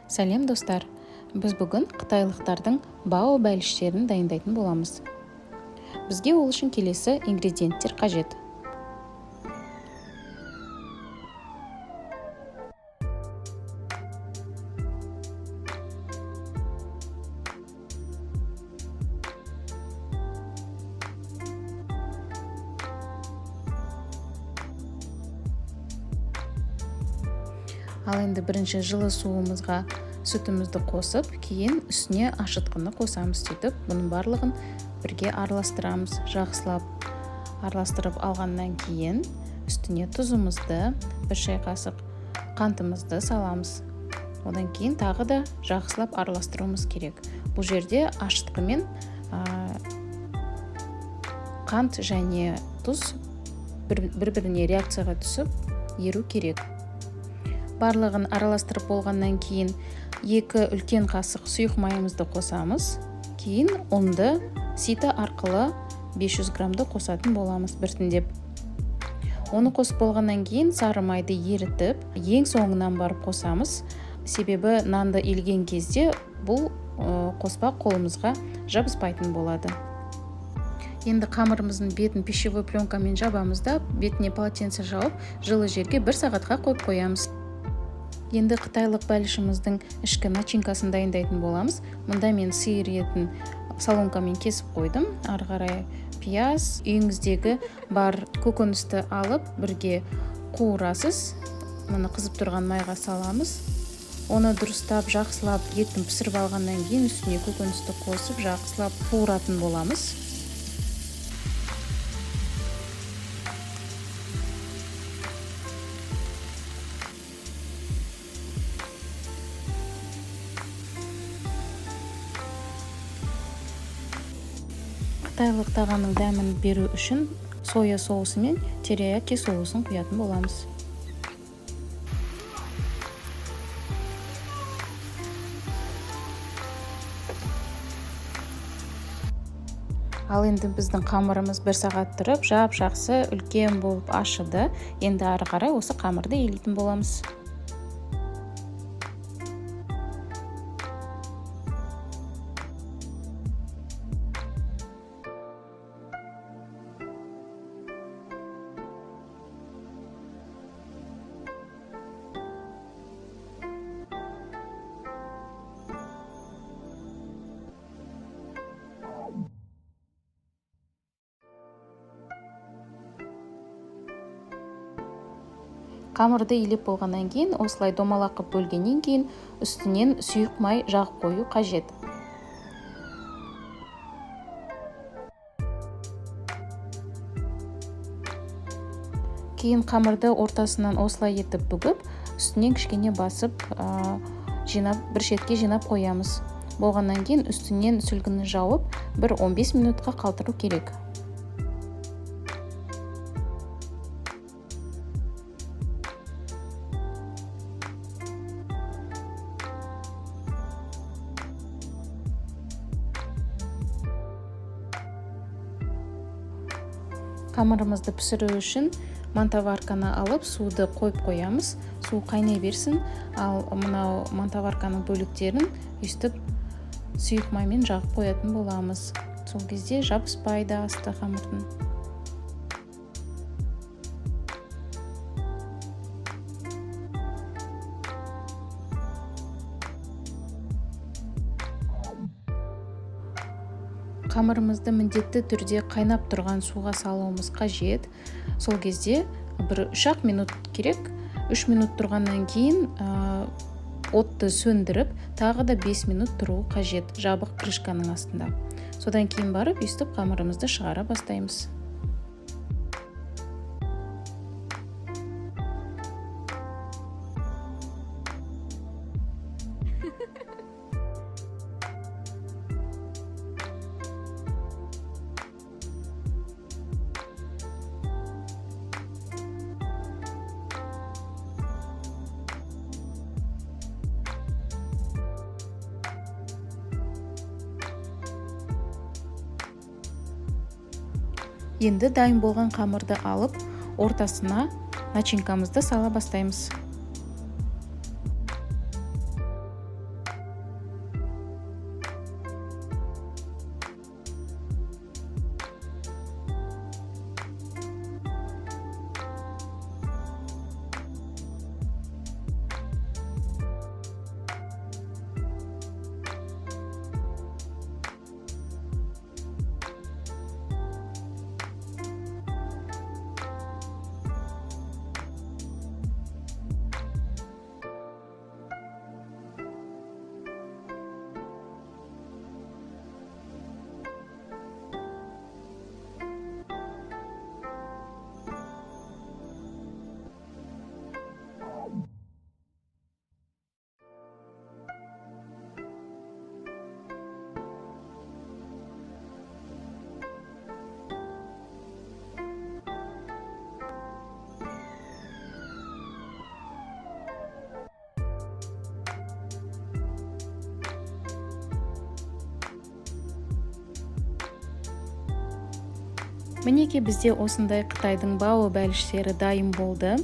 Сәлем достар, біз бүгін қытайлықтардың бао бәліштерін дайындайтын боламыз. Бізге ол үшін келесі ингредиенттер қажет. Ал енді бірінші жылы суымызға сүтімізді қосып, кейін үстіне ашытқыны қосамыз. Сөйтіп, бұның барлығын бірге араластырамыз. Жақсылап араластырып алғаннан кейін үстіне тұзымызды, бір шай қасық қантымызды саламыз. Одан кейін тағы да жақсылап араластыруымыз керек. Бұл жерде ашытқы мен қант және тұз бір-біріне реакцияға түсіп еру керек. Барлығын араластырып болғаннан кейін 2 үлкен қасық сұйық майымызды қосамыз. Кейін ұнды сита арқылы 500 грамды қосатын боламыз біртіндеп. Оны қосып болғаннан кейін сары майды ерітіп, ең соңынан барып қосамыз. Себебі нанды илген кезде бұл қоспа қолымызға жабыспайтын болады. Енді қамырымыздың бетін пищевой пленкамен жабамыз да, бетіне полотенце жауып, жылы жерге 1 сағатқа қойып қоямыз. Енді қытайлық бәлішіміздің ішкі начинкасын дайындайтын боламыз. Мұнда мен сиыр етін соломкамен кесіп қойдым. Ары қарай пияз, үйіңіздегі бар көкөністі алып, бірге қуырасыз. Мұны қызып тұрған майға саламыз. Оны дұрыстап, жақсылап еттің пісіріп алғаннан кейін үстіне көкөністі қосып, жақсылап қуыратын боламыз. Қытайлық тағамның дәмін беру үшін соя соусы мен терияки соусын құятын боламыз. Ал енді біздің қамырымыз 1 сағат тұрып, жап-жақсы үлкен болып ашыды. Енді ары қарай осы қамырды илейтін боламыз. Қамырды илеп болғаннан кейін, осылай домалақ қып бөлгеннен кейін, үстінен сұйық май жағып қою қажет. Кейін қамырды ортасынан осылай етіп бүгіп, үстінен кішкене басып, бір шетке жинап қоямыз. Болғаннан кейін үстінен сүлгіні жауып, 15 минутқа қалтыру керек. Қамырымызды пісіру үшін мантаварканы алып, суды қойып қоямыз. Су қайнай берсін, ал мынау мантаварканың бөліктерін үстіп сұйық маймен жағып қоятын боламыз. Сол кезде жабыспайды асты қамырдың. Қамырымызды міндетті түрде қайнап тұрған суға салуымыз қажет. Сол кезде 3 минут керек. 3 минут тұрғаннан кейін отты сөндіріп, тағы да 5 минут тұру қажет жабық крышканың астында. Содан кейін барып, үстіп қамырымызды шығара бастаймыз. Енді дайын болған қамырды алып, ортасына начинкамызды сала бастаймыз. Мінекей бізде осындай Қытайдың бау бәліштері дайын болды.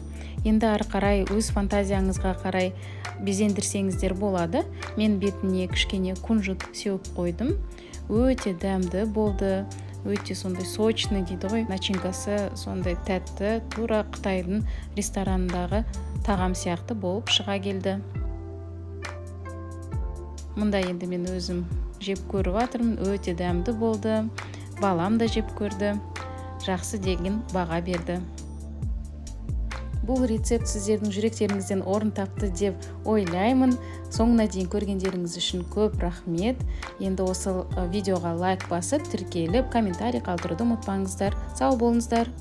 Енді ары қарай өз фантазияңызға қарай безендірсеңіздер болады. Мен бетіне кішкене кунжут сеуіп қойдым. Өте дәмді болды. Өте сондай сочный дейді ғой, начинкасы сондай тәтті, тура Қытайдың ресторанындағы тағам сияқты болып шыға келді. Мұнда енді мен өзім жеп көріп жатырмын, өте дәмді болды. Балам да жеп көрді, жақсы деген баға берді. Бұл рецепт сіздердің жүректеріңізден орын тапты деп ойлаймын. Соңына дейін көргендеріңіз үшін көп рахмет. Енді осы видеоға лайк басып, тіркеліп, комментарий қалдыруды ұмытпаңыздар. Сау болыңыздар.